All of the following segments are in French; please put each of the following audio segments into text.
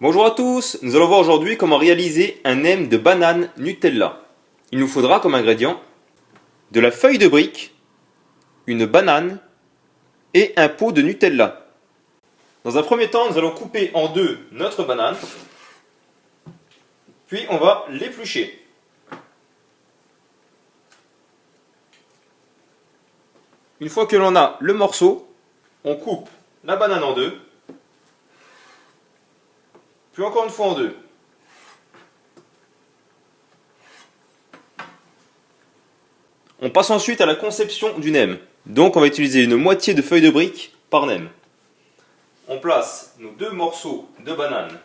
Bonjour à tous, nous allons voir aujourd'hui comment réaliser un nem de banane Nutella. Il nous faudra comme ingrédients de la feuille de brique, une banane et un pot de Nutella. Dans un premier temps, nous allons couper en deux notre banane, puis on va l'éplucher. Une fois que l'on a le morceau, on coupe la banane en deux, puis encore une fois en deux. On passe ensuite à la conception du nem. Donc on va utiliser une moitié de feuille de brique par nem. On place nos deux morceaux de banane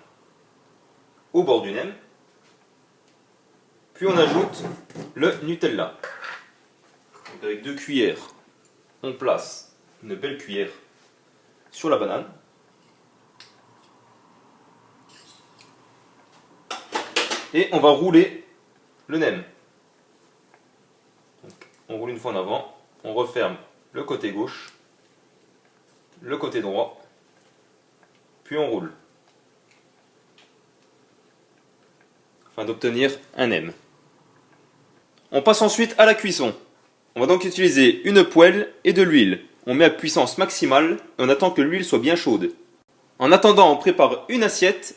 au bord du nem. Puis on ajoute le Nutella. Donc avec 2 cuillères, on place une belle cuillère sur la banane. Et on va rouler le nem. Donc, on roule une fois en avant, on referme le côté gauche, le côté droit, puis on roule. Afin d'obtenir un nem. On passe ensuite à la cuisson. On va donc utiliser une poêle et de l'huile. On met à puissance maximale et on attend que l'huile soit bien chaude. En attendant, on prépare une assiette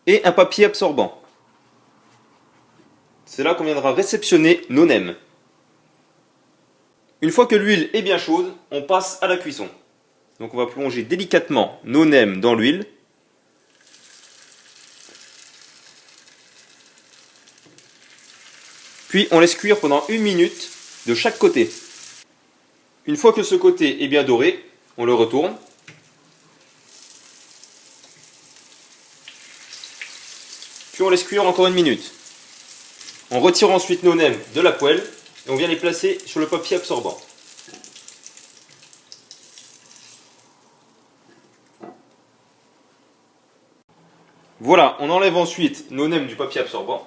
et un papier absorbant. C'est là qu'on viendra réceptionner nos nems. Une fois que l'huile est bien chaude, on passe à la cuisson. Donc on va plonger délicatement nos nems dans l'huile. Puis on laisse cuire pendant 1 minute de chaque côté. Une fois que ce côté est bien doré, on le retourne. Puis on laisse cuire encore 1 minute. On retire ensuite nos nems de la poêle et on vient les placer sur le papier absorbant. Voilà, on enlève ensuite nos nems du papier absorbant.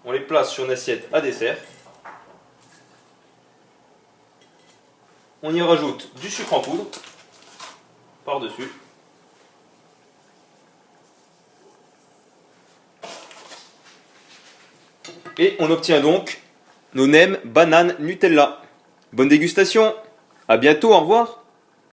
On les place sur une assiette à dessert. On y rajoute du sucre en poudre par-dessus. Et on obtient donc nos nems banane Nutella. Bonne dégustation, à bientôt, au revoir.